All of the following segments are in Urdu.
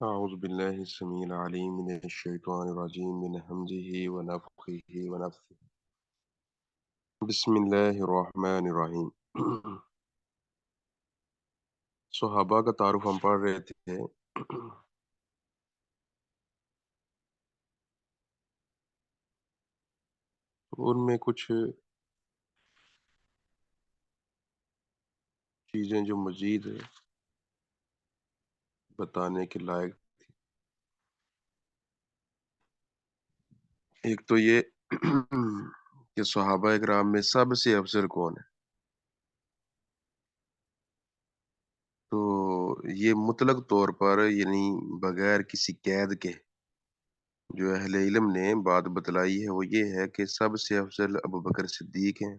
أعوذ بالله السميع العليم من الشيطان الرجيم من همزه ونفخه ونفثه بسم الله الرحمن الرحیم صحابہ کا تعارف ہم پڑھ رہے تھے۔ ان میں کچھ چیزیں جو مزید بتانے کے لائق، ایک تو یہ کہ صحابہ اکرام میں سب سے افضل کون ہے، تو یہ مطلق طور پر یعنی بغیر کسی قید کے جو اہل علم نے بات بتلائی ہے وہ یہ ہے کہ سب سے افضل ابوبکر صدیق ہیں،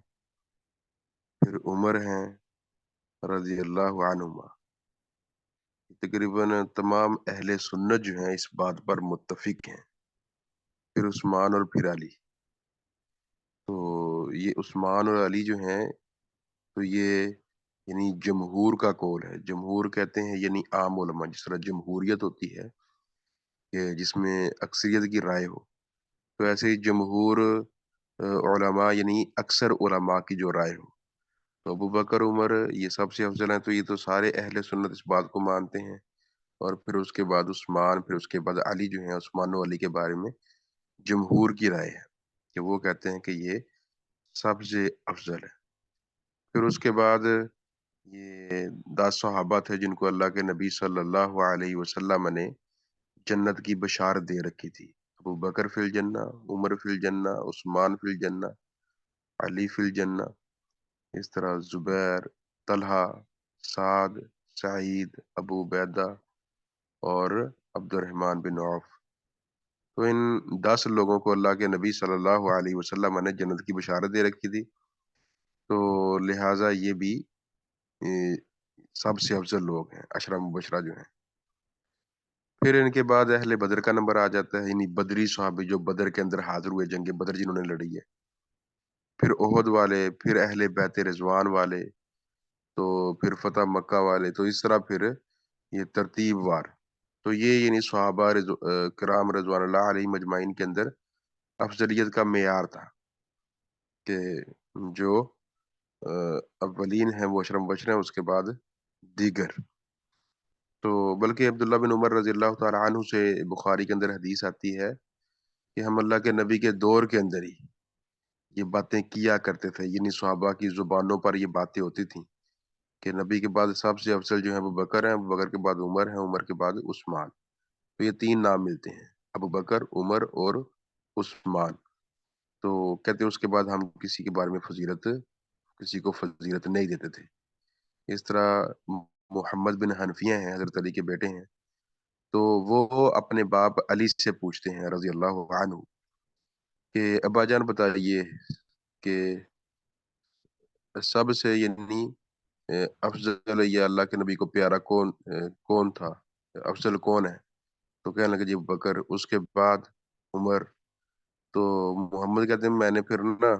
پھر عمر ہیں رضی اللہ عنہما۔ تقریباً تمام اہل سنت جو ہیں اس بات پر متفق ہیں، پھر عثمان اور پھر علی۔ تو یہ عثمان اور علی جو ہیں تو یہ یعنی جمہور کا قول ہے۔ جمہور کہتے ہیں یعنی عام علماء، جس طرح جمہوریت ہوتی ہے کہ جس میں اکثریت کی رائے ہو، تو ایسے ہی جمہور علماء یعنی اکثر علماء کی جو رائے ہو۔ تو ابو بکر عمر یہ سب سے افضل ہیں، تو یہ تو سارے اہل سنت اس بات کو مانتے ہیں۔ اور پھر اس کے بعد عثمان، پھر اس کے بعد علی جو ہیں، عثمان و علی کے بارے میں جمہور کی رائے ہے کہ وہ کہتے ہیں کہ یہ سب سے افضل ہے۔ پھر اس کے بعد یہ 10 صحابہ تھے جن کو اللہ کے نبی صلی اللہ علیہ وسلم نے جنت کی بشارت دے رکھی تھی۔ ابو بکر فی الجنہ، عمر فی الجنہ، عثمان فی الجنہ، علی فی الجنہ، اس طرح زبیر، طلحہ، سعد، سعید، ابو عبیدہ اور عبد الرحمن بن عوف۔ تو ان 10 لوگوں کو اللہ کے نبی صلی اللہ علیہ وسلم نے جنت کی بشارت دے رکھی تھی، تو لہٰذا یہ بھی اے، سب سے افضل لوگ ہیں، عشرہ مبشرہ جو ہیں۔ پھر ان کے بعد اہل بدر کا نمبر آ جاتا ہے، یعنی بدری صحابی جو بدر کے اندر حاضر ہوئے، جنگ بدر جنہوں نے لڑی ہے۔ پھر احد والے، پھر اہل بیت رضوان والے، تو پھر فتح مکہ والے، تو اس طرح پھر یہ ترتیب وار۔ تو یہ یعنی صحابہ کرام رضوان اللہ علیہ مجمعین کے اندر افضلیت کا معیار تھا کہ جو اولین ہیں وہ عشرہ مبشرہ ہیں، اس کے بعد دیگر۔ تو بلکہ عبداللہ بن عمر رضی اللہ تعالی عنہ سے بخاری کے اندر حدیث آتی ہے کہ ہم اللہ کے نبی کے دور کے اندر ہی یہ باتیں کیا کرتے تھے، یعنی صحابہ کی زبانوں پر یہ باتیں ہوتی تھیں کہ نبی کے بعد سب سے افضل جو ہیں ابو بکر ہیں، ابو بکر کے بعد عمر ہیں، عمر کے بعد عثمان۔ تو یہ 3 نام ملتے ہیں، ابو بکر، عمر اور عثمان۔ تو کہتے ہیں اس کے بعد ہم کسی کے بارے میں کسی کو فضیلت نہیں دیتے تھے۔ اس طرح محمد بن حنفیہ ہیں، حضرت علی کے بیٹے ہیں، تو وہ اپنے باپ علی سے پوچھتے ہیں رضی اللہ عنہ کہ ابا جان بتائیے کہ سب سے یعنی افضل یا اللہ کے نبی کو پیارا کون تھا، افضل کون ہے؟ تو کہنے لگے جی بکر، اس کے بعد عمر۔ تو محمد کہتے ہیں میں نے پھر نا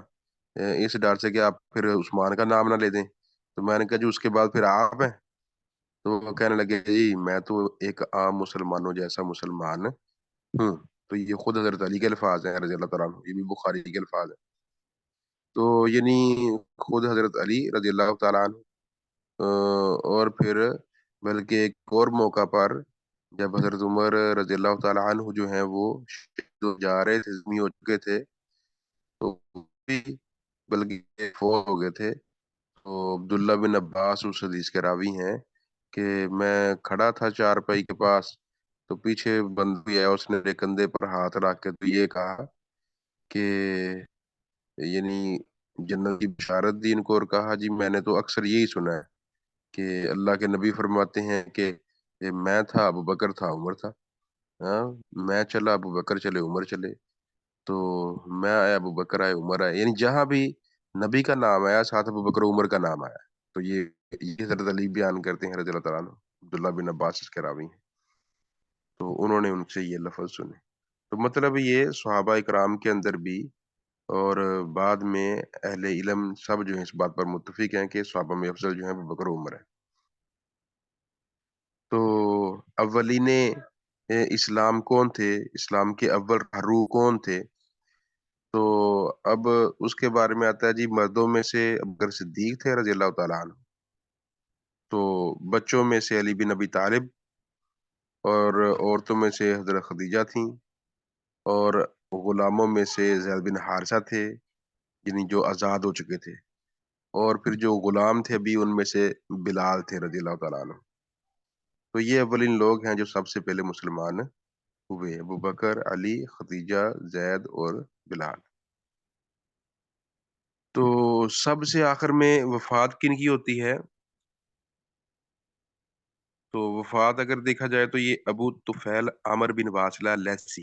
اس ڈر سے کہ آپ پھر عثمان کا نام نہ لے دیں، تو میں نے کہا جی اس کے بعد پھر آپ ہیں؟ تو وہ کہنے لگے جی میں تو ایک عام مسلمانوں جیسا مسلمان ہوں۔ تو یہ خود حضرت علی کے الفاظ ہیں رضی اللہ تعالیٰ عنہ، یہ بھی بخاری کے الفاظ ہیں۔ تو یعنی خود حضرت علی رضی اللہ تعالیٰ عنہ اور پھر بلکہ ایک اور موقع پر جب حضرت عمر رضی اللہ تعالیٰ عنہ جو ہیں وہ شہید ہو جا رہے تھے، زخمی ہو چکے تھے، تو بھی بلکہ فوت ہو گئے تھے، تو عبداللہ بن عباس اس حدیث کے راوی ہیں کہ میں کھڑا تھا چارپائی کے پاس، تو پیچھے بندہ آیا، اس نے میرے کندھے پر ہاتھ رکھ کے تو یہ کہا کہ یعنی جنت کی بشارت دی ان کو، اور کہا جی میں نے تو اکثر یہی سنا ہے کہ اللہ کے نبی فرماتے ہیں کہ یہ میں تھا، ابو بکر تھا، عمر تھا، ہاں، میں چلا ابو بکر چلے، عمر چلے، تو میں آیا ابو بکر آئے، عمر آئے، یعنی جہاں بھی نبی کا نام آیا ساتھ ابو بکر عمر کا نام آیا۔ تو یہ حضرت علی بیان کرتے ہیں رضی اللہ تعالیٰ عنہ، عبداللہ بن عباس اس کے راوی ہیں، تو انہوں نے ان سے یہ لفظ سنے۔ تو مطلب یہ صحابہ اکرام کے اندر بھی اور بعد میں اہل علم سب جو ہیں اس بات پر متفق ہیں کہ صحابہ میں افضل جو ہیں ابو بکر و عمر ہے۔ تو اولین اسلام کون تھے، اسلام کے اول روح کون تھے؟ تو اب اس کے بارے میں آتا ہے جی، مردوں میں سے ابوبکر صدیق تھے رضی اللہ تعالیٰ عنہ، تو بچوں میں سے علی بن ابی طالب، اور عورتوں میں سے حضرت خدیجہ تھیں، اور غلاموں میں سے زید بن حارثہ تھے، یعنی جو آزاد ہو چکے تھے، اور پھر جو غلام تھے ابھی ان میں سے بلال تھے رضی اللہ تعالیٰ عنہ۔ تو یہ اولین لوگ ہیں جو سب سے پہلے مسلمان ہوئے، ابوبکر، علی، خدیجہ، زید اور بلال۔ تو سب سے آخر میں وفات کن کی ہوتی ہے؟ تو وفات اگر دیکھا جائے تو یہ ابو طفیل عامر بن واصلہ لیثی،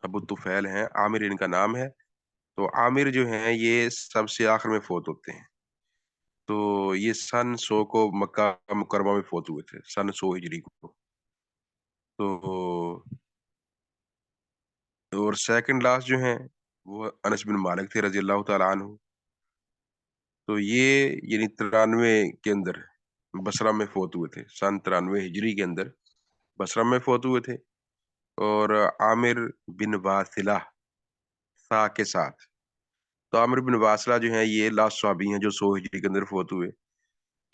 ابو طفیل ہیں، عامر ان کا نام ہے۔ تو عامر جو ہیں یہ سب سے آخر میں فوت ہوتے ہیں۔ تو یہ سن 100 کو مکہ مکرمہ میں فوت ہوئے تھے، سن 100 ہجری کو۔ تو اور سیکنڈ لاسٹ جو ہیں وہ انس بن مالک تھے رضی اللہ تعالیٰ عنہ۔ تو یہ یعنی 93 کے اندر بصرہ میں فوت ہوئے تھے، سن 93 ہجری کے اندر بصرہ میں فوت ہوئے تھے۔ اور عامر بن واصلہ سا کے ساتھ، تو عامر بن واصلہ جو ہیں یہ لاسٹ صحابی ہیں جو 100 ہجری کے اندر فوت ہوئے۔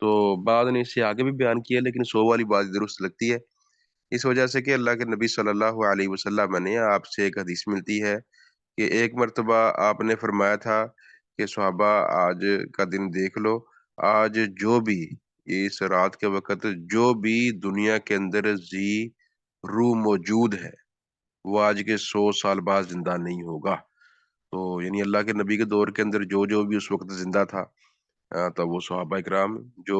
تو بعد نے اس سے آگے بھی بیان کیا، لیکن 100 والی بات درست لگتی ہے، اس وجہ سے کہ اللہ کے نبی صلی اللہ علیہ وسلم نے آپ سے ایک حدیث ملتی ہے کہ ایک مرتبہ آپ نے فرمایا تھا کہ صحابہ آج کا دن دیکھ لو، آج جو بھی اس رات کے وقت جو بھی دنیا کے اندر روح موجود ہے وہ آج کے 100 سال بعد زندہ نہیں ہوگا۔ تو یعنی اللہ کے نبی کے دور کے اندر جو جو بھی اس وقت زندہ تھا، تو وہ صحابہ اکرام جو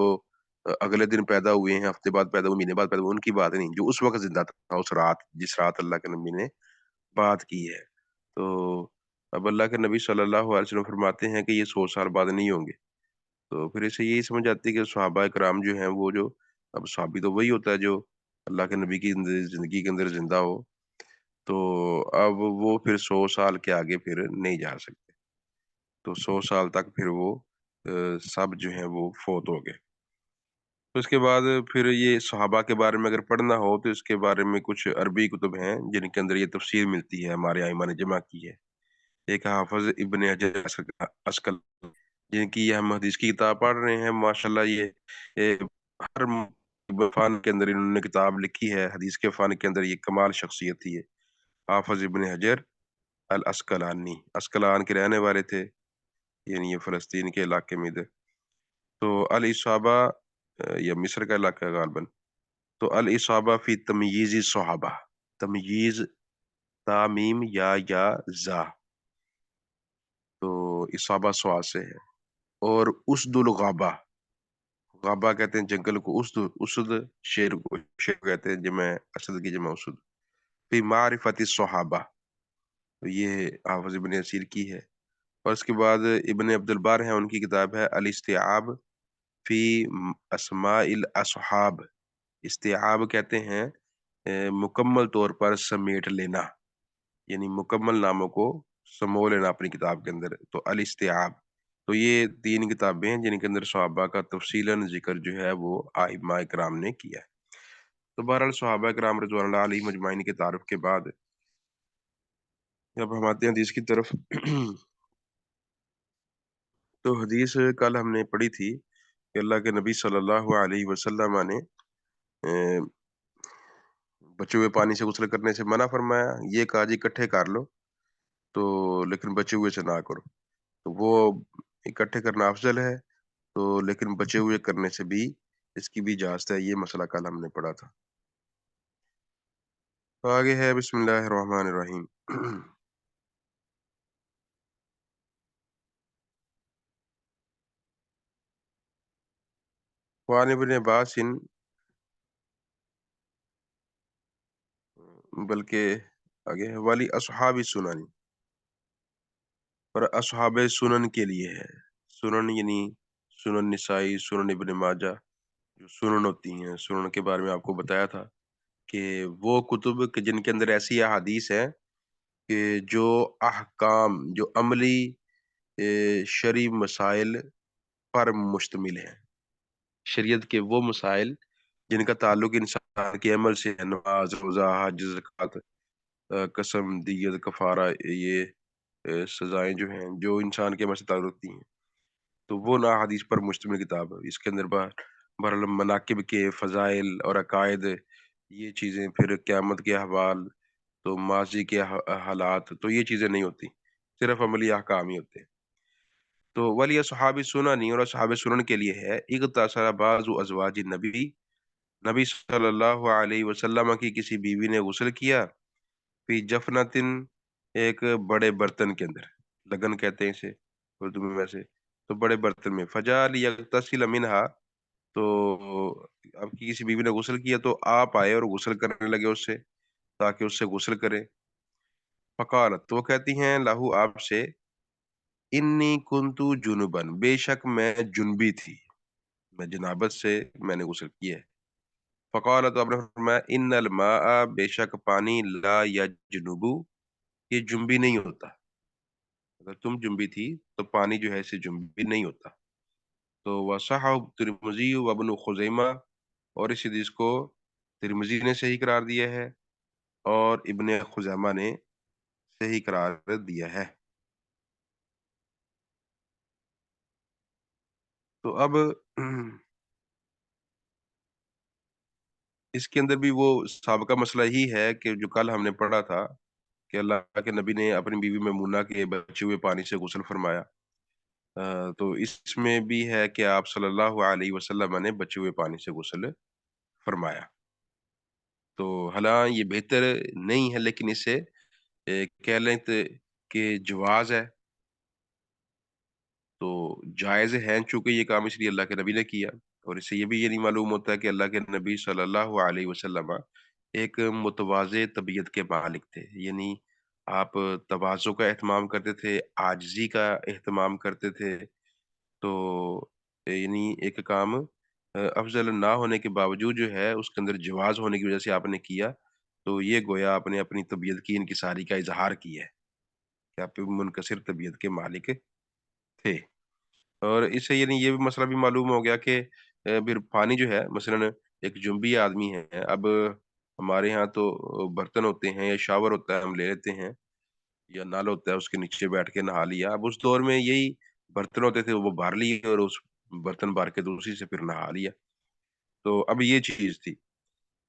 اگلے دن پیدا ہوئے ہیں، ہفتے بعد پیدا ہوئے، مہینے بعد پیدا ہوئے، ان کی بات نہیں، جو اس وقت زندہ تھا، اس رات، جس رات اللہ کے نبی نے بات کی ہے۔ تو اب اللہ کے نبی صلی اللہ علیہ وسلم فرماتے ہیں کہ یہ 100 سال بعد نہیں ہوں گے۔ تو پھر اسے یہی سمجھ آتی ہے کہ صحابہ کرام جو ہیں وہ جو، اب صحابی تو وہی ہوتا ہے جو اللہ کے نبی کی زندگی کے اندر زندہ ہو، تو اب وہ پھر 100 سال کے آگے پھر نہیں جا سکتے، تو 100 سال تک پھر وہ سب جو ہیں وہ فوت ہو گئے۔ تو اس کے بعد پھر یہ صحابہ کے بارے میں اگر پڑھنا ہو تو اس کے بارے میں کچھ عربی کتب ہیں جن کے اندر یہ تفسیر ملتی ہے، ہمارے ائمہ نے جمع کی ہے۔ ایک حافظ ابن حجر عسقلانی، جن کی یہ ہم حدیث کی کتاب پڑھ رہے ہیں، ماشاءاللہ یہ ہر فن کے اندر انہوں نے کتاب لکھی ہے، حدیث کے فن کے اندر یہ کمال شخصیت تھی ہے۔ حافظ ابن حجر العسقلانی، اسقلان کے رہنے والے تھے، یعنی یہ فلسطین کے علاقے میں ادھر۔ تو الاصابہ یا مصر کا علاقہ ہے غالباً۔ تو الاصابہ فی تمییز صحابہ، تمییز تامیم یا زا، تو اصابہ سوا سے ہے۔ اور اسد الغابہ، غابہ کہتے ہیں جنگل کو، اسد شیر کو، شیر کو کہتے ہیں جمع اسد کی جمع اسد۔ فی معرفت الصحابہ، تو یہ حافظ ابن اسیر کی ہے۔ اور اس کے بعد ابن عبد البر ہیں، ان کی کتاب ہے الاستیعاب فی اسماء الاصحاب۔ استیعاب کہتے ہیں مکمل طور پر سمیٹ لینا، یعنی مکمل ناموں کو سمو لینا اپنی کتاب کے اندر، تو الاستیعاب۔ تو یہ 3 کتابیں ہیں جن کے اندر صحابہ کا تفصیلاً ذکر جو ہے وہ ائمہ کرام نے کیا ہے۔ تو بہرحال صحابہ کرام رضوان اللہ علیہم اجمعین کے تعارف کے بعد جب ہم آتے ہیں حدیث کی طرف، تو حدیث کل ہم نے پڑھی تھی کہ اللہ کے نبی صلی اللہ علیہ وسلم نے بچے ہوئے پانی سے غسل کرنے سے منع فرمایا، یہ کہا جی اکٹھے کر لو، تو لیکن بچے ہوئے سے نہ کرو، تو وہ اکٹھے کرنا افضل ہے، تو لیکن بچے ہوئے کرنے سے بھی اس کی بھی اجازت ہے، یہ مسئلہ کل ہم نے پڑھا تھا۔ تو آگے ہے بسم اللہ الرحمن الرحیم۔ وعن ابن عباس، بلکہ آگے ہے والی اصحاب سنن، اور اصحاب سنن کے لیے ہے۔ سنن یعنی سنن نسائی، سنن ابن ماجہ، جو سنن ہوتی ہیں، سنن کے بارے میں آپ کو بتایا تھا کہ وہ کتب کہ جن کے اندر ایسی احادیث ہیں کہ جو احکام، جو عملی شرعی مسائل پر مشتمل ہیں، شریعت کے وہ مسائل جن کا تعلق انسان کے عمل سے ہے، نماز، روزہ، حج، زکوٰۃ، قسم، دیت، کفارہ، یہ سزائیں جو ہیں جو انسان کے عمل سے تعلق رکھتی ہیں، تو وہ نا حدیث پر مشتمل کتاب ہے۔ اس کے اندر بہرحال مناقب کے فضائل اور عقائد، یہ چیزیں، پھر قیامت کے احوال، تو ماضی کے حالات، تو یہ چیزیں نہیں ہوتی، صرف عملی احکام ہی ہوتے ہیں۔ تو ولی اصحاب سنن، اور اصحاب سنن کے لیے ہے اغتسل بعض ازواج نبی، نبی صلی اللہ علیہ وسلم کی کسی بیوی نے غسل کیا، فی جفنتن، ایک بڑے برتن کے اندر، لگن کہتے ہیں اسے اردو میں ویسے، تو بڑے برتن میں، فجا لیغتسل منہا، تو اب کی کسی بیوی نے غسل کیا تو آپ آئے اور غسل کرنے لگے اس سے، تاکہ اس سے غسل کرے۔ فقالت، تو وہ کہتی ہیں لاہو آپ سے، انی کنتو جنبن، بے شک میں جنبی تھی، میں جنابت سے میں نے غسل کیا ہے۔ فقالت، تو آپ نے فرمایا، ان الماء، بے شک پانی، لا یجنبو، یہ جنبی نہیں ہوتا، اگر تم جنبی تھی تو پانی جو ہے اسے جنبی نہیں ہوتا۔ تو وصححہ ترمذی و ابن خزیمہ، اور اس حدیث کو ترمذی نے صحیح قرار دیا ہے اور ابن خزیمہ نے صحیح قرار دیا ہے۔ تو اب اس کے اندر بھی وہ سابقہ مسئلہ ہی ہے کہ جو کل ہم نے پڑھا تھا کہ اللہ کے نبی نے اپنی بیوی میمونہ کے بچے ہوئے پانی سے غسل فرمایا۔ تو اس میں بھی ہے کہ آپ صلی اللہ علیہ وسلم نے بچے ہوئے پانی سے غسل فرمایا۔ تو حالانکہ یہ بہتر نہیں ہے، لیکن اسے کہہ لیں کہ جواز ہے، تو جائز ہے، چونکہ یہ کام اس لیے اللہ کے نبی نے کیا، اور اس سے یہ بھی یہ نہیں معلوم ہوتا ہے کہ اللہ کے نبی صلی اللہ علیہ وسلم ایک متواضع طبیعت کے مالک تھے، یعنی آپ تواضع کا اہتمام کرتے تھے، عاجزی کا اہتمام کرتے تھے، تو یعنی ایک کام افضل نہ ہونے کے باوجود جو ہے اس کے اندر جواز ہونے کی وجہ سے آپ نے کیا، تو یہ گویا آپ نے اپنی طبیعت کی انکساری کا اظہار کیا ہے کہ آپ منکسر طبیعت کے مالک تھے۔ اور اس سے یعنی یہ بھی مسئلہ بھی معلوم ہو گیا کہ پھر پانی جو ہے مثلاً ایک جنبی آدمی ہے، اب ہمارے ہاں تو برتن ہوتے ہیں یا شاور ہوتا ہے، ہم لے لیتے ہیں، یا نل ہوتا ہے اس کے نیچے بیٹھ کے نہا لیا، اب اس دور میں یہی برتن ہوتے تھے، وہ بھر لیے اور اس برتن بھر کے دوسری سے پھر نہا لیا، تو اب یہ چیز تھی۔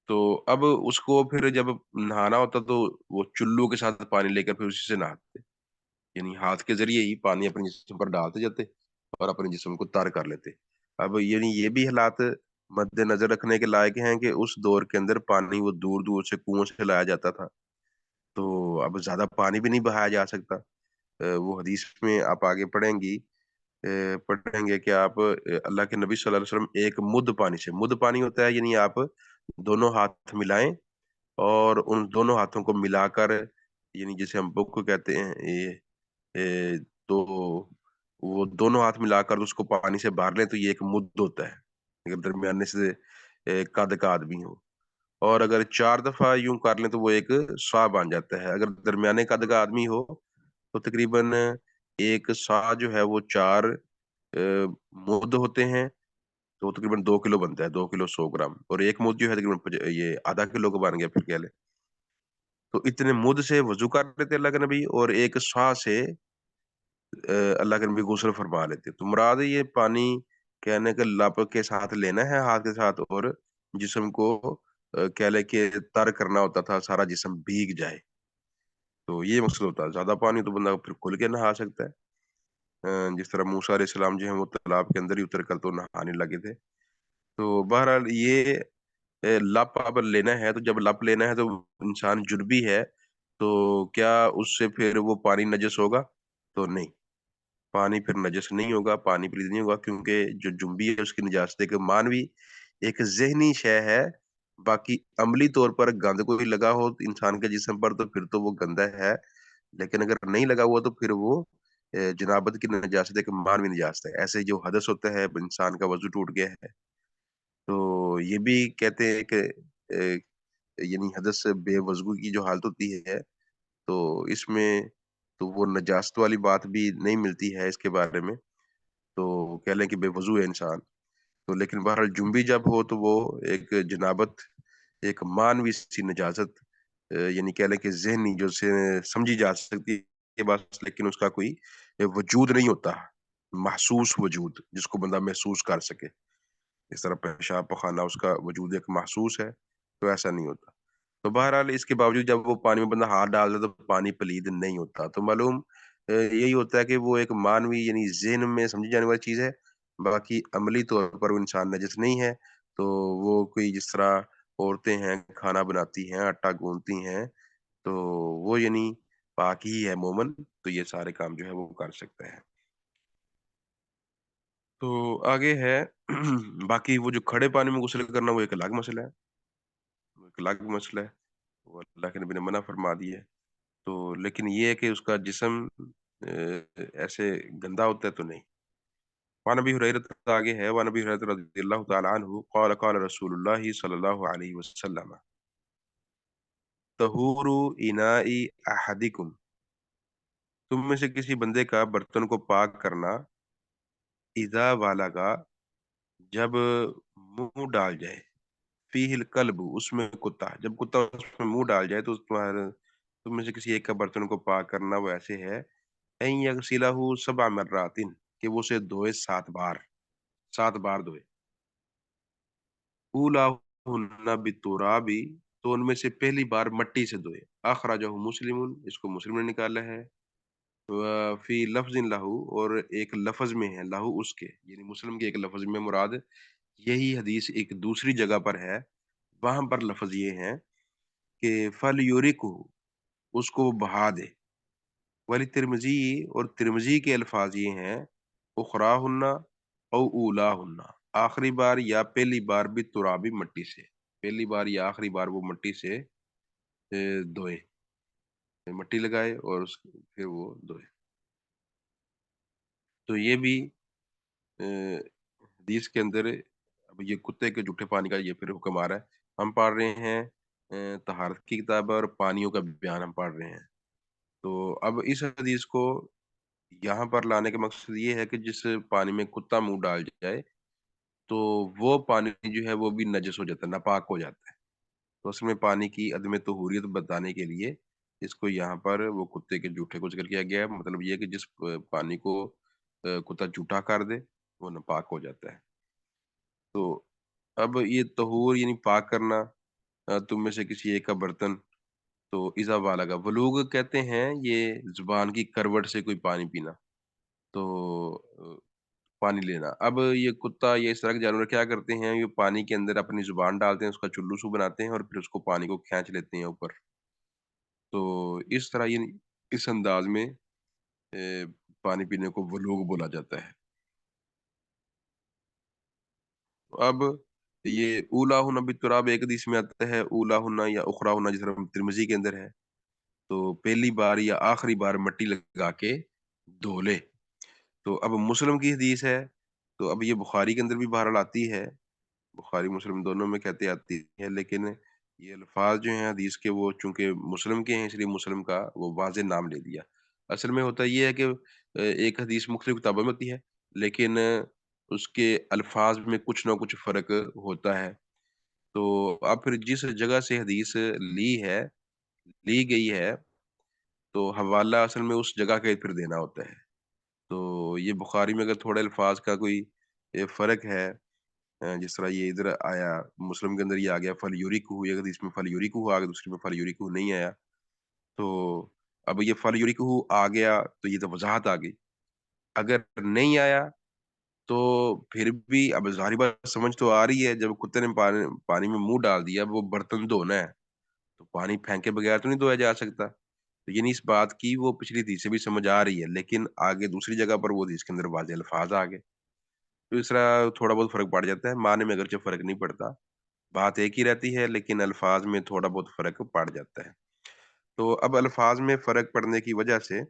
تو اب اس کو پھر جب نہانا ہوتا تو وہ چلو کے ساتھ پانی لے کر پھر اسی سے نہاتے، یعنی ہاتھ کے ذریعے ہی پانی اپنے جسم پر ڈالتے جاتے اور اپنے جسم کو تر کر لیتے۔ اب یعنی یہ بھی حالات مد نظر رکھنے کے لائق ہیں کہ اس دور کے اندر پانی وہ دور دور سے کنویں سے لایا جاتا تھا، تو اب زیادہ پانی بھی نہیں بہایا جا سکتا۔ وہ حدیث میں آپ آگے پڑھیں گی، پڑھیں گے کہ آپ اللہ کے نبی صلی اللہ علیہ وسلم ایک مد پانی سے، مد پانی ہوتا ہے یعنی آپ دونوں ہاتھ ملائیں اور ان دونوں ہاتھوں کو ملا کر، یعنی جسے ہم بک کہتے ہیں، یہ تو وہ دونوں ہاتھ ملا کر اس کو پانی سے بھر لیں تو یہ ایک مد ہوتا ہے، اگر درمیانے سے قد کا آدمی ہو، اور اگر 4 دفعہ یوں کر لیں تو وہ ایک سا بن جاتا ہے، اگر درمیانے قد کا آدمی ہو تو تقریباً ایک سا جو ہے وہ 4 مد ہوتے ہیں، تو تقریباً 2 کلو بنتا ہے، 2 کلو 100 گرام، اور ایک مد جو ہے تقریباً یہ آدھا کلو کا بن گیا پھر کہہ لیں، تو اتنے مد سے وضو کر لیتے اللہ کے نبی، اور ایک سا سے اللہ کے نبی غسل فرما لیتے، تو مراد یہ پانی کہنے کے لپ کے ساتھ لینا ہے ہاتھ کے ساتھ، اور جسم کو کہہ لے کہ تر کرنا ہوتا تھا، سارا جسم بھیگ جائے، تو یہ مقصد ہوتا ہے۔ زیادہ پانی تو بندہ پھر کھل کے نہا سکتا ہے، جس طرح موسیٰ علیہ السلام جو ہیں وہ تالاب کے اندر ہی اتر کر تو نہانے لگے تھے۔ تو بہرحال یہ لپ اب لینا ہے، تو جب لپ لینا ہے تو انسان جنبی ہے، تو کیا اس سے پھر وہ پانی نجس ہوگا؟ تو نہیں، پانی پھر نجس نہیں ہوگا، پانی پلید نہیں ہوگا، کیونکہ جو جنبی ہے اس کی نجاست ایک مانوی، ایک ذہنی شے ہے، باقی عملی طور پر گند کوئی لگا ہو انسان کے جسم پر تو پھر تو وہ گندا ہے، لیکن اگر نہیں لگا ہوا تو پھر وہ جنابت کی نجاست ایک مانوی نجاست ہے، ایسے جو حدث ہوتا ہے انسان کا وضو ٹوٹ گیا ہے، تو یہ بھی کہتے ہیں کہ اے، یعنی حدث بے وضو کی جو حالت ہوتی ہے، تو اس میں تو وہ نجاست والی بات بھی نہیں ملتی ہے اس کے بارے میں، تو کہہ لیں کہ بے وضو ہے انسان، تو لیکن بہرحال جنبی جب ہو تو وہ ایک جنابت، ایک مانوی سی نجازت، یعنی کہہ لیں کہ ذہنی جو سے سمجھی جا سکتی ہے بس، لیکن اس کا کوئی وجود نہیں ہوتا، محسوس وجود جس کو بندہ محسوس کر سکے، اس طرح پیشاب پخانہ اس کا وجود ایک محسوس ہے، تو ایسا نہیں ہوتا۔ تو بہرحال اس کے باوجود جب وہ پانی میں بندہ ہاتھ ڈال دے تو پانی پلید نہیں ہوتا، تو معلوم یہی ہوتا ہے کہ وہ ایک مانوی یعنی ذہن میں سمجھی جانے والی چیز ہے، باقی عملی طور پر وہ انسان نجس نہیں ہے۔ تو وہ کوئی جس طرح عورتیں ہیں کھانا بناتی ہیں، آٹا گوندتی ہیں، تو وہ یعنی پاک ہی ہے مومن، تو یہ سارے کام جو ہے وہ کر سکتا ہے۔ تو آگے ہے باقی وہ جو کھڑے پانی میں غسل کرنا وہ ایک الگ مسئلہ ہے، وہ ایک الگ مسئلہ ہے، وہ اللہ کے نبی نے منع فرما دی ہے۔ تو لیکن یہ ہے کہ اس کا جسم ایسے گندا ہوتا ہے تو نہیں۔ وعن ابی ہریرہ آگے ہے، وعن ابی ہریرہ رضی اللہ تعالی عنہ قال قال رسول اللہ صلی اللہ علیہ وسلم طہور اناء احدکم، تم میں سے کسی بندے کا برتن کو پاک کرنا، اذا بالغا، جب منہ ڈال جائے، فیہ الکلب، اس میں کتا، جب کتا اس میں منہ ڈال جائے تو تم میں سے کسی ایک کا برتن کو پاک کرنا وہ ایسے ہے، این یغسلہ 7 مرات، کہ وہ اسے دھوئے 7 بار، 7 بار دھوئے، اولاہن بالتراب، تو ان میں سے پہلی بار مٹی سے دھوئے، اخرجہ مسلم، اس کو مسلم نے نکالا ہے، فی لفظ لہو، اور ایک لفظ میں ہے لہو اس کے، یعنی مسلم کے ایک لفظ میں مراد یہی حدیث ایک دوسری جگہ پر ہے، وہاں پر لفظ یہ ہے کہ فل یورکو، اس کو بہا دے، ولی ترمزی، اور ترمزی کے الفاظ یہ ہیں اخراہن او اولاہن، آخری بار یا پہلی بار بھی ترابی، مٹی سے، پہلی بار یا آخری بار وہ مٹی سے دھوئے، مٹی لگائے اور پھر وہ دھوئے۔ تو یہ بھی حدیث کے اندر، اب یہ کتے کے جھوٹے پانی کا یہ پھر حکم آ رہا ہے۔ ہم پڑھ رہے ہیں طہارت کی کتاب اور پانیوں کا بیان ہم پڑھ رہے ہیں، تو اب اس حدیث کو یہاں پر لانے کا مقصد یہ ہے کہ جس پانی میں کتا منہ ڈال جائے تو وہ پانی جو ہے وہ بھی نجس ہو جاتا ہے، ناپاک ہو جاتا ہے، تو اس میں پانی کی عدم طہوریت بتانے کے لیے اس کو یہاں پر وہ کتے کے جھوٹے کو ذکر کیا گیا ہے، مطلب یہ ہے کہ جس پانی کو کتا جھوٹا کر دے وہ ناپاک ہو جاتا ہے۔ تو اب یہ طہور یعنی پاک کرنا، تم میں سے کسی ایک کا برتن، تو اذا بالغ، بلوغ کہتے ہیں یہ زبان کی کروٹ سے کوئی پانی پینا، تو پانی لینا۔ اب یہ کتا یہ اس طرح کے جانور کیا کرتے ہیں، یہ پانی کے اندر اپنی زبان ڈالتے ہیں، اس کا چلو سو بناتے ہیں اور پھر اس کو پانی کو کھینچ لیتے ہیں اوپر، تو اس طرح یہ اس انداز میں پانی پینے کو بلوغ بولا جاتا ہے۔ اب یہ اولا ہونا بالتراب ایک حدیث میں آتا ہے، اولا ہونا یا اخرا ہونا، جس طرح ترمذی کے اندر ہے، تو پہلی بار یا آخری بار مٹی لگا کے دھو لے۔ تو اب مسلم کی حدیث ہے، تو اب یہ بخاری کے اندر بھی بہرحال آتی ہے، بخاری مسلم دونوں میں کہتے آتی ہے، لیکن یہ الفاظ جو ہیں حدیث کے وہ چونکہ مسلم کے ہیں اس لیے مسلم کا وہ واضح نام لے دیا۔ اصل میں ہوتا یہ ہے کہ ایک حدیث مختلف کتابوں میں ہوتی ہے، لیکن اس کے الفاظ میں کچھ نہ کچھ فرق ہوتا ہے، تو اب پھر جس جگہ سے حدیث لی گئی ہے، تو حوالہ اصل میں اس جگہ کا پھر دینا ہوتا ہے۔ تو یہ بخاری میں اگر تھوڑے الفاظ کا کوئی فرق ہے، جس طرح یہ ادھر آیا مسلم کے اندر یہ آ گیا فل یوریکو، یہ حدیث میں فل یوریکو آ گیا، دوسری میں فل یوریکو نہیں آیا، تو اب یہ فل یوریکو آ گیا تو یہ تو وضاحت آ گئی، اگر نہیں آیا تو پھر بھی اب ظاہری بات سمجھ تو آ رہی ہے، جب کتے نے پانی میں منہ ڈال دیا، اب وہ برتن دھونا ہے تو پانی پھینکے بغیر تو نہیں دھویا جا سکتا، تو یعنی اس بات کی وہ پچھلی حدیث سے بھی سمجھ آ رہی ہے، لیکن آگے دوسری جگہ پر وہ حدیث کے اندر واضح الفاظ آ گئے، تو اس طرح تھوڑا بہت فرق پڑ جاتا ہے، معنی میں اگرچہ فرق نہیں پڑتا، بات ایک ہی رہتی ہے لیکن الفاظ میں تھوڑا بہت فرق پڑ جاتا ہے۔ تو اب الفاظ میں فرق پڑنے کی وجہ سے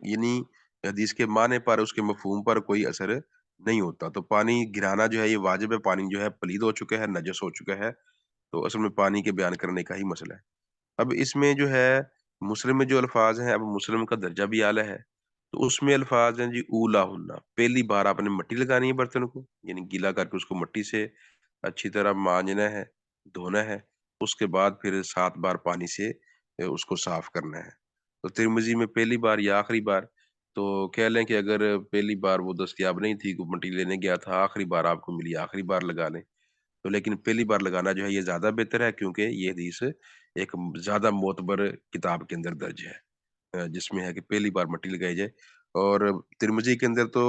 یعنی حدیث کے معنی پر اس کے مفہوم پر کوئی اثر نہیں ہوتا، تو پانی گرانا جو ہے یہ واجب ہے، پانی جو ہے پلید ہو چکا ہے، نجس ہو چکا ہے، تو اصل میں پانی کے بیان کرنے کا ہی مسئلہ ہے۔ اب اس میں جو ہے مسلم میں جو الفاظ ہیں، اب مسلم کا درجہ بھی اعلیٰ ہے، تو اس میں الفاظ ہیں جی اولا ہننا، پہلی بار آپ نے مٹی لگانی ہے برتن کو، یعنی گیلا کر کے اس کو مٹی سے اچھی طرح مانجنا ہے، دھونا ہے، اس کے بعد پھر 7 بار پانی سے اس کو صاف کرنا ہے۔ تو ترمذی میں پہلی بار یا آخری بار، تو کہہ لیں کہ اگر پہلی بار وہ دستیاب نہیں تھی، کوئی مٹی لینے گیا تھا، آخری بار آپ کو ملی، آخری بار لگا لیں۔ تو لیکن پہلی بار لگانا جو ہے یہ زیادہ بہتر ہے، کیونکہ یہ حدیث ایک زیادہ معتبر کتاب کے اندر درج ہے، جس میں ہے کہ پہلی بار مٹی لگائی جائے۔ اور ترمذی کے اندر تو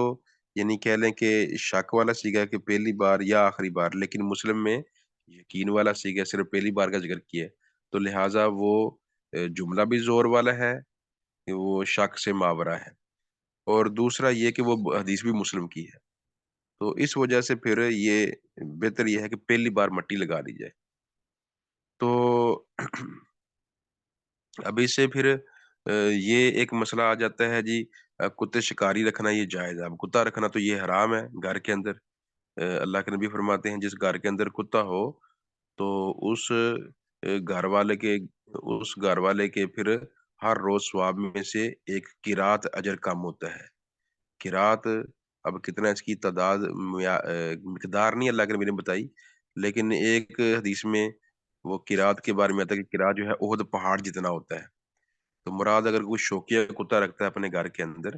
یعنی کہہ لیں کہ شک والا سیگا ہے کہ پہلی بار یا آخری بار، لیکن مسلم میں یقین والا سیگا صرف پہلی بار کا ذکر کیا ہے، تو لہٰذا وہ جملہ بھی زور والا ہے کہ وہ شک سے ماورا ہے، اور دوسرا یہ کہ وہ حدیث بھی مسلم کی ہے، تو اس وجہ سے پھر یہ بہتر یہ ہے کہ پہلی بار مٹی لگا دی جائے۔ تو اب اس سے پھر یہ ایک مسئلہ آ جاتا ہے جی، کتے شکاری رکھنا یہ جائز ہے، اب کتا رکھنا تو یہ حرام ہے گھر کے اندر۔ اللہ کے نبی فرماتے ہیں جس گھر کے اندر کتا ہو تو اس گھر والے کے پھر ہر روز ثواب میں سے ایک قرات اجر کم ہوتا ہے۔ قرات اب کتنا اس کی تعداد مقدار نہیں اللہ کے نبی نے بتائی، لیکن ایک حدیث میں وہ قرات کے بارے میں آتا ہے کہ قرات جو ہے احد پہاڑ جتنا ہوتا ہے۔ تو مراد اگر کوئی شوقیہ کتا رکھتا ہے اپنے گھر کے اندر،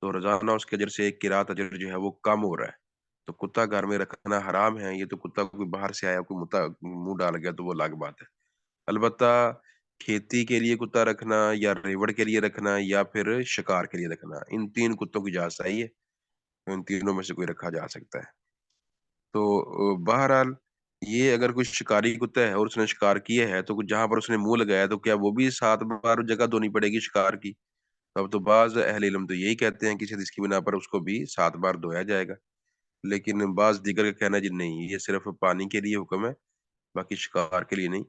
تو روزانہ اس کے اجر سے ایک قرات اجر جو ہے وہ کم ہو رہا ہے۔ تو کتا گھر میں رکھنا حرام ہے، یہ تو کتا کوئی باہر سے آیا کوئی منہ ڈال گیا تو وہ الگ بات ہے۔ البتہ کھیتی کے لیے کتا رکھنا یا ریوڑ کے لیے رکھنا یا پھر شکار کے لیے رکھنا، ان 3 کتوں کی اجازت آئی ہے، ان تینوں میں سے کوئی رکھا جا سکتا ہے۔ تو بہرحال یہ اگر کوئی شکاری کتا ہے اور اس نے شکار کیا ہے تو جہاں پر اس نے منہ لگایا تو کیا وہ بھی 7 بار جگہ دھونی پڑے گی شکار کی؟ اب تو بعض اہل علم تو یہی کہتے ہیں کسی حدیث کی بنا پر اس کو بھی 7 بار دھویا جائے گا، لیکن بعض دیگر کا کہنا ہے جی نہیں، یہ صرف پانی کے لیے حکم ہے، باقی شکار کے لیے نہیں،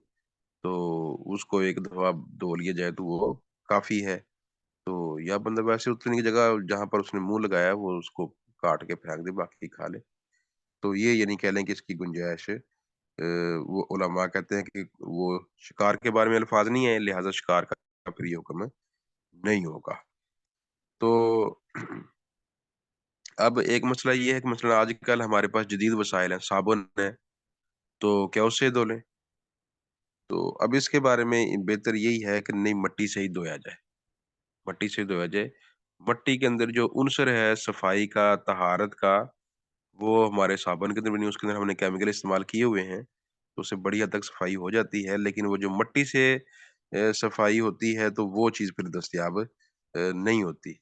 تو اس کو ایک دفعہ دھو لیا جائے تو وہ کافی ہے۔ تو یا بندہ ویسے اتنے کی جگہ جہاں پر اس نے منہ لگایا ہے وہ اس کو کاٹ کے پھینک دے، باقی کھا لے۔ تو یہ یعنی کہہ لیں کہ اس کی گنجائش وہ علماء کہتے ہیں کہ وہ شکار کے بارے میں الفاظ نہیں ہے، لہٰذا شکار کا پھر یہ حکم نہیں ہوگا۔ تو اب ایک مسئلہ یہ ہے کہ مثلا آج کل ہمارے پاس جدید وسائل ہیں، صابن ہے، تو کیا اس سے دھو لیں؟ تو اب اس کے بارے میں بہتر یہی ہے کہ نہیں، مٹی سے ہی دھویا جائے، مٹی سے دھویا جائے۔ مٹی کے اندر جو عنصر ہے صفائی کا، طہارت کا، وہ ہمارے صابن کے اندر بھی نہیں، اس کے اندر ہم نے کیمیکل استعمال کیے ہوئے ہیں، تو اس سے بڑی حد تک صفائی ہو جاتی ہے، لیکن وہ جو مٹی سے صفائی ہوتی ہے تو وہ چیز پھر دستیاب نہیں ہوتی،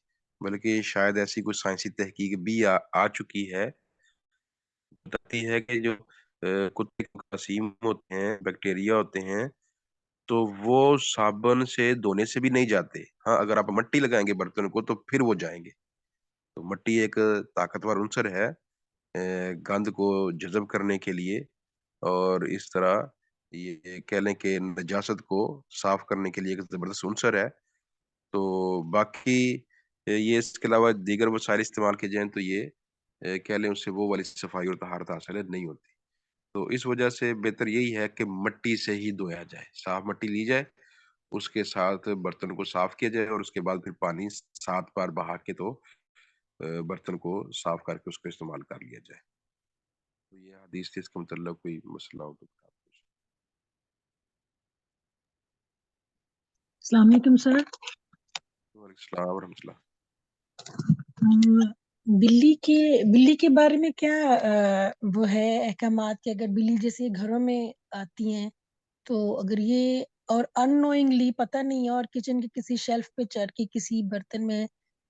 بلکہ شاید ایسی کوئی سائنسی تحقیق بھی آ چکی ہے، بتاتی ہے کہ جو کتے کے جراثیم ہوتے ہیں، بیکٹیریا ہوتے ہیں، تو وہ صابن سے دھونے سے بھی نہیں جاتے۔ ہاں، اگر آپ مٹی لگائیں گے برتن کو تو پھر وہ جائیں گے۔ تو مٹی ایک طاقتور عنصر ہے گند کو جذب کرنے کے لیے، اور اس طرح یہ کہہ لیں کہ نجاست کو صاف کرنے کے لیے ایک زبردست عنصر ہے۔ تو باقی یہ اس کے علاوہ دیگر وسائل استعمال کیے جائیں تو یہ کہہ لیں اس سے وہ والی صفائی اور طہارت حاصل نہیں ہوتی۔ تو اس وجہ سے بہتر یہی ہے کہ مٹی سے ہی دھویا جائے، صاف مٹی لی جائے، اس کے ساتھ برتن کو صاف کیا جائے، اور اس کے بعد پھر پانی 7 بار بہا کے تو برتن کو صاف کر کے اس کو استعمال کر لیا جائے۔ تو یہ حدیث سے اس کے متعلق کوئی مسئلہ ہو تو بتا دو۔ السلام علیکم سر۔ وعلیکم السلام ورحمۃ اللہ۔ بلی کے بارے میں کیا وہ ہے احکامات کہ اگر بلی جیسے گھروں میں آتی ہیں تو اگر یہ اور ان نوئنگلی پتہ نہیں ہے اور کچن کے کسی شیلف پہ چڑھ کے کسی برتن میں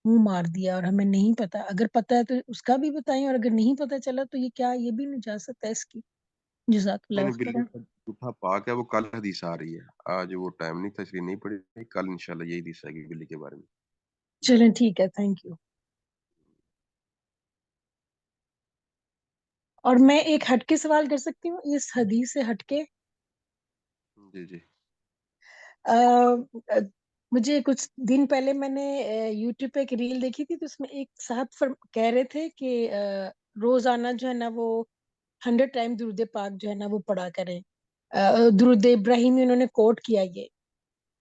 منہ مار دیا اور ہمیں نہیں پتا، اگر پتا ہے تو اس کا بھی بتائیں، اور اگر نہیں پتا چلا تو یہ کیا یہ بھی نجاست ہے اس کی؟ جزاک نہیں اللہ نہیں، خیر۔ بلی کا جوٹا پاک ہے، وہ کل حدیث آ رہی ہے، آج وہ ٹائم نہیں تھا اس لیے نہیں پڑھی، کل انشاءاللہ یہی حدیث آئے گی بلی کے بارے میں۔ چلیں ٹھیک ہے، تھینک یو۔ اور میں ایک ہٹ کے سوال کر سکتی ہوں اس حدیث سے ہٹ کے؟ جی جی۔ مجھے کچھ دن پہلے میں نے یوٹیوب پہ ایک ریل دیکھی تھی، تو اس میں ایک صاحب کہہ رہے تھے کہ روزانہ جو ہے نا وہ 100 ٹائم درود پاک جو ہے نا وہ پڑھا کریں، درود ابراہیمی انہوں نے کوٹ کیا یہ،